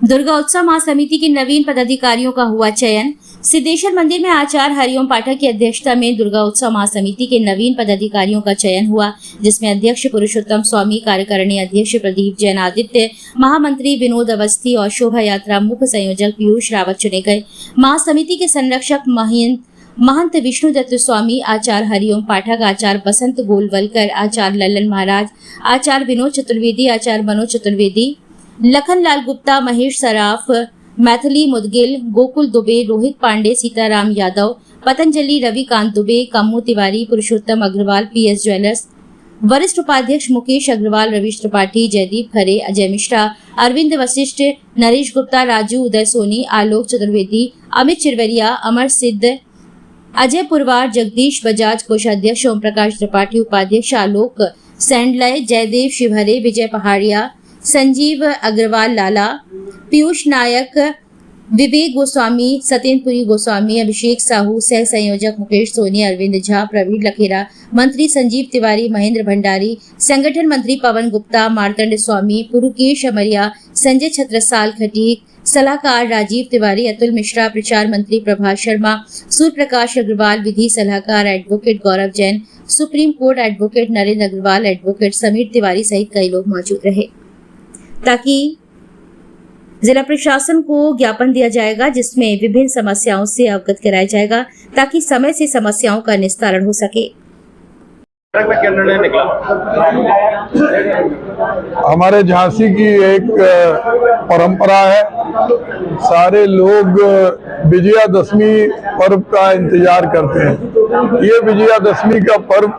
दुर्गा उत्सव महासमिति के नवीन पदाधिकारियों का हुआ चयन। सिद्धेश्वर मंदिर में आचार्य हरिओम पाठक की अध्यक्षता में दुर्गा उत्सव महासमिति के नवीन पदाधिकारियों का चयन हुआ, जिसमें अध्यक्ष पुरुषोत्तम स्वामी, कार्यकारिणी अध्यक्ष प्रदीप जैन आदित्य, महामंत्री विनोद अवस्थी और शोभा यात्रा मुख्य संयोजक पीयूष रावत चुने गए। महासमिति के संरक्षक महंत विष्णु दत्त स्वामी, आचार्य हरिओम पाठक, आचार्य बसंत गोलवलकर, आचार्य लल्लन महाराज, आचार्य विनोद चतुर्वेदी, आचार्य मनोज चतुर्वेदी, लखन लाल गुप्ता, महेश सराफ, मैथिली मुदगिल, गोकुल दुबे, रोहित पांडे, सीताराम यादव, पतंजलि, रविकांत दुबे, कम्मू तिवारी, पुरुषोत्तम अग्रवाल, पीएस ज्वेलर्स, वरिष्ठ उपाध्यक्ष मुकेश अग्रवाल, रवीश त्रिपाठी, जयदीप खरे, अजय मिश्रा, अरविंद वशिष्ठ, नरेश गुप्ता, राजू उदय सोनी, आलोक चतुर्वेदी, अमित चिरवरिया, अमर सिद्ध, अजय पुरवार, जगदीश बजाज, कोषाध्यक्ष ओम प्रकाश त्रिपाठी, उपाध्यक्ष आलोक सैंडलय, जयदेव शिवहरे, विजय पहाड़िया, संजीव अग्रवाल लाला, पीयूष नायक, विवेक गोस्वामी, सत्येंद्रपुरी गोस्वामी, अभिषेक साहू, सह संयोजक मुकेश सोनी, अरविंद झा, प्रवीण लखेरा, मंत्री संजीव तिवारी, महेंद्र भंडारी, संगठन मंत्री पवन गुप्ता, मार्तंड स्वामी, पुरुकेश अमरिया, संजय छत्रसाल खटीक, सलाहकार राजीव तिवारी, अतुल मिश्रा, प्रचार मंत्री प्रभात शर्मा, सूर्य प्रकाश अग्रवाल, विधि सलाहकार advocate Gaurav Jain, supreme court advocate Narendra Agarwal, advocate Sameer Tiwari सहित कई लोग मौजूद रहे। ताकि जिला प्रशासन को ज्ञापन दिया जाएगा, जिसमें विभिन्न समस्याओं से अवगत कराया जाएगा ताकि समय से समस्याओं का निस्तारण हो सके। हमारे झांसी की एक परंपरा है, सारे लोग विजयादशमी पर्व का इंतजार करते हैं। ये विजयादशमी का पर्व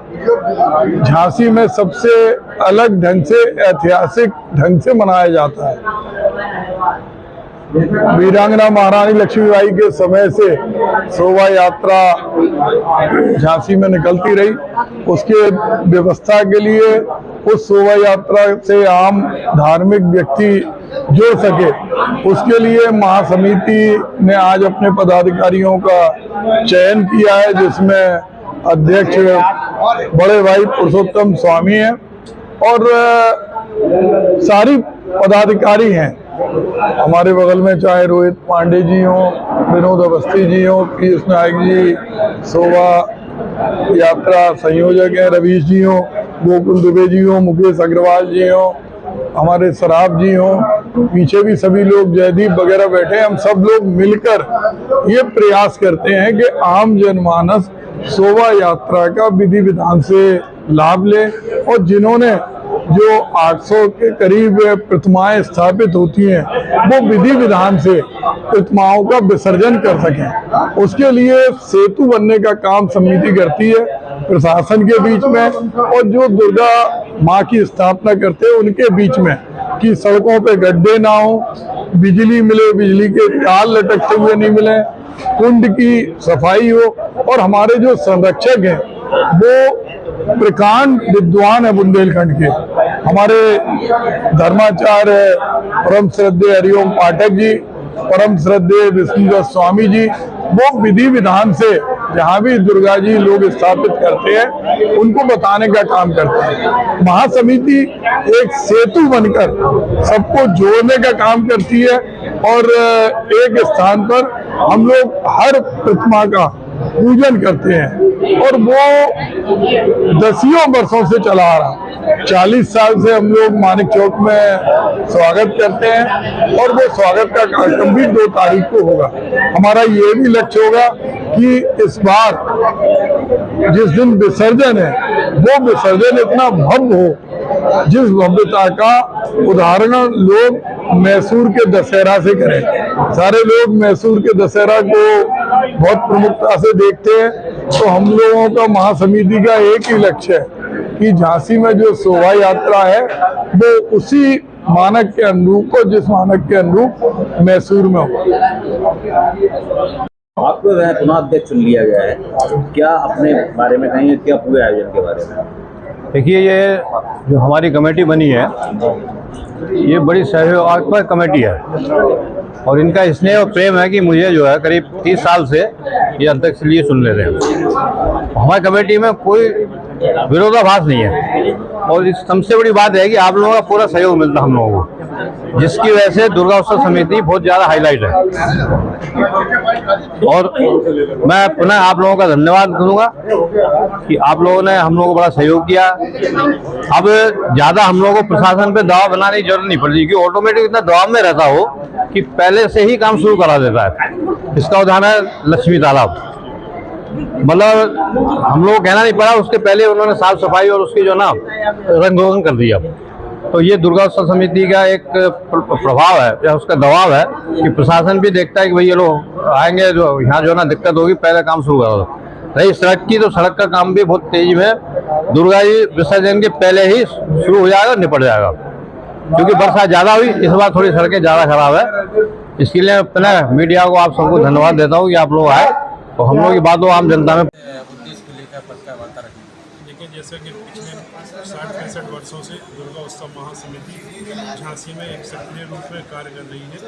झांसी में सबसे अलग ढंग से, ऐतिहासिक ढंग से मनाया जाता है। वीरांगना महारानी लक्ष्मीबाई के समय से शोभा यात्रा झांसी में निकलती रही। उसके व्यवस्था के लिए उस शोभा यात्रा से आम धार्मिक व्यक्ति जुड़ सके, उसके लिए महासमिति ने आज अपने पदाधिकारियों का चयन किया है, जिसमें अध्यक्ष बड़े भाई पुरुषोत्तम स्वामी हैं और सारी पदाधिकारी हैं। हमारे बगल में चाहे रोहित पांडे जी हों, विनोद अवस्थी जी हों, पीयूष नायक जी शोभा यात्रा संयोजक हैं, रवीश जी हों, गोकुल दुबे जी हों, मुकेश अग्रवाल जी हों, हमारे सराफ जी हों, पीछे भी सभी लोग जयदीप वगैरह बैठे। हम सब लोग मिलकर ये प्रयास करते हैं कि आम जनमानस शोभा यात्रा का विधि विधान से लाभ ले और जिन्होंने जो 800 के करीब प्रतिमाएं स्थापित होती हैं वो विधि विधान से प्रतिमाओं का विसर्जन कर सकें। उसके लिए सेतु बनने का काम समिति करती है प्रशासन के बीच में और जो दुर्गा माँ की स्थापना करते हैं उनके बीच में, कि सड़कों पे गड्ढे ना हो, बिजली मिले, बिजली के तार लटकते हुए नहीं मिले, कुंड की सफाई हो। और हमारे जो संरक्षक हैं वो प्रकांड विद्वान है बुंदेलखंड के, हमारे धर्माचार्य परम श्रद्धेय हरिओम पाठक जी, परम श्रद्धेय विष्णुदत्त स्वामी जी, वो विधि विधान से जहाँ भी दुर्गा जी लोग स्थापित करते हैं उनको बताने का काम करते हैं। महासमिति एक सेतु बनकर सबको जोड़ने का काम करती है और एक स्थान पर हम लोग हर प्रतिमा का पूजन करते हैं और वो दसियों वर्षों से चला आ रहा। 40 साल से हम लोग मानिक चौक में स्वागत करते हैं और वो स्वागत का कार्यक्रम भी 2 तारीख को होगा। हमारा ये भी लक्ष्य होगा कि इस बार जिस दिन विसर्जन है वो विसर्जन इतना भव्य हो, जिस भव्यता का उदाहरण लोग मैसूर के दशहरा से करें। सारे लोग मैसूर के दशहरा को बहुत प्रमुखता से देखते हैं, तो हम लोगों का महासमिति का एक ही लक्ष्य है कि झांसी में जो शोभा यात्रा है वो उसी मानक के अनुरूप हो, जिस मानक के अनुरूप मैसूर में हो। आपको पुनः अध्यक्ष चुन लिया गया है, क्या अपने बारे में कहेंगे, क्या पूरे आयोजन के बारे में? देखिए, ये जो हमारी कमेटी बनी है ये बड़ी सहयोगात्मक कमेटी है और इनका स्नेह और प्रेम है कि मुझे जो है करीब 30 साल से ये अध्यक्ष लिए चुन ले रहे हैं। हमारी कमेटी में कोई विरोधाभास नहीं है और इस सबसे बड़ी बात है कि आप लोगों का पूरा सहयोग मिलता है हम लोगों को। जिसकी वजह से दुर्गा उत्सव समिति बहुत ज़्यादा हाईलाइट है। और मैं पुनः आप लोगों का धन्यवाद करूँगा कि आप लोगों ने हम लोगों को बड़ा सहयोग किया। अब ज़्यादा हम लोगों को प्रशासन पे दबाव बनाने की जरूरत नहीं पड़ती, क्योंकि ऑटोमेटिक इतना दबाव में रहता हो कि पहले से ही काम शुरू करा देता है। इसका उदाहरण है लक्ष्मी तालाब, मतलब हम लोग को कहना नहीं पड़ा, उसके पहले उन्होंने साफ सफाई और उसकी जो ना रंग रोगन कर दिया। तो ये दुर्गा उत्सव समिति का एक प्रभाव है या उसका दबाव है कि प्रशासन भी देखता है कि भाई ये लोग आएंगे, जो यहाँ जो ना दिक्कत होगी, पहले काम शुरू करा दो। रही सड़क की, तो सड़क का काम भी बहुत तेजी में दुर्गा जी विसर्जन के पहले ही शुरू हो जाएगा, निपट जाएगा। क्योंकि बरसात ज़्यादा हुई, इस बार थोड़ी सड़कें ज़्यादा खराब है। इसके लिए मैं मीडिया को आप सबको धन्यवाद देता हूँ कि आप लोग आए और हम लोग की बातों आम जनता में उद्देश्य को लेकर पक्का वार्ता रखी। देखिए, जैसे कि पिछले 60-65 वर्षों से दुर्गा उत्सव महासमिति झांसी में एक सक्रिय रूप में कार्य कर रही है।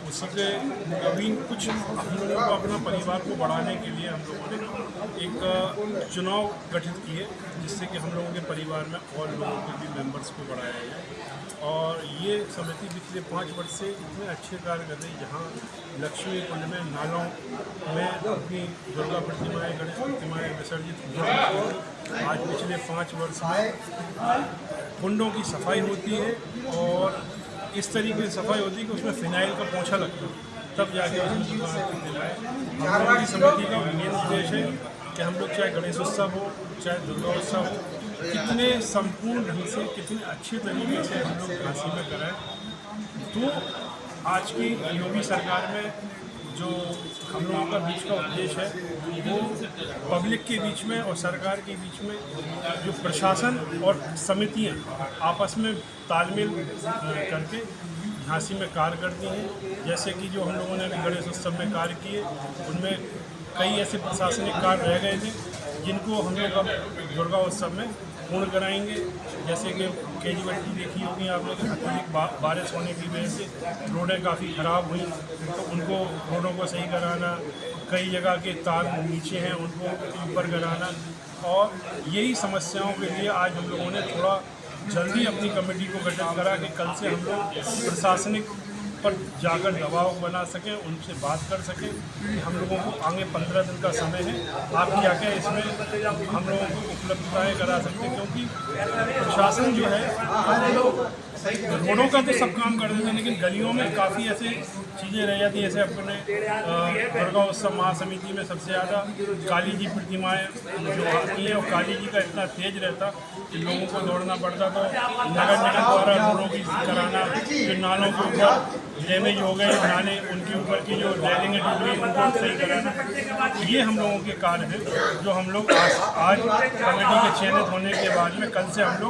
उसी के नवीन कुछ हम लोगों को अपना परिवार को बढ़ाने के लिए हम लोगों ने एक चुनाव गठित किए, जिससे कि हम लोगों के परिवार में और लोगों के भी मेंबर्स को बढ़ाया जाए। और ये समिति पिछले 5 वर्ष से इतने अच्छे कार्य कर रही, जहाँ लक्ष्मी कुंड में नालों में अपनी दुर्गा प्रतिमाएँ, गणेश प्रतिमाएँ विसर्जित की। आज पिछले 5 वर्ष में कुंडों की सफाई होती है, और इस तरीके से सफाई होती है कि उसमें फिनाइल का पोछा लगता है, तब जाके उसमें दुकान दिलाए। हम लोगों की समिति का मेन उद्देश्य है कि हम लोग चाहे गणेश उत्सव हो, चाहे दुर्गा उत्सव हो, कितने संपूर्ण ढंग से, कितने अच्छे तरीके से हम लोग झांसी में कराएं। तो आज की योगी सरकार में जो हम लोगों का बीच का उद्देश्य है, वो पब्लिक के बीच में और सरकार के बीच में जो प्रशासन और समितियां आपस में तालमेल करके झांसी में कार्य करती हैं। जैसे कि जो हम लोगों ने अभी गणेश उत्सव में कार्य किए, उनमें कई ऐसे प्रशासनिक कार्य रह गए थे जिनको हम लोग अब दुर्गा उत्सव में पूर्ण कराएंगे। जैसे कि केजीवल्टी देखी होगी आप लोग, अत्यधिक बारिश होने की वजह से रोडें काफ़ी ख़राब हुई, तो उनको रोडों को सही कराना, कई जगह के तार नीचे हैं उनको ऊपर कराना, और यही समस्याओं के लिए आज हम लोगों ने थोड़ा जल्दी अपनी कमेटी को गठित करा कि कल से हम लोग प्रशासनिक पर जाकर दबाव बना सकें, उनसे बात कर सकें कि हम लोगों को आगे 15 दिन का समय है, आप क्या क्या इसमें हम लोगों को उपलब्धताएँ करा सकते हैं। क्योंकि प्रशासन जो है रोडों का तो सब काम कर देते हैं, लेकिन गलियों में काफ़ी ऐसे चीज़ें रह जाती हैं। जैसे अपने दुर्गा उत्सव महासमिति में सबसे ज़्यादा काली जी प्रतिमाएँ जो आती हैं, और काली जी का इतना तेज रहता कि लोगों को दौड़ना पड़ता, तो नगर निगम द्वारा रोडों की कराना, जो नालों के ऊपर डैमेज हो गए नाले, उनके ऊपर की जो रेलिंगें टूट गई उनको सही कराना, ये हम लोगों के कार्य हैं जो हम लोग आज कमेटी के चयनित होने के बाद में कल से हम लोग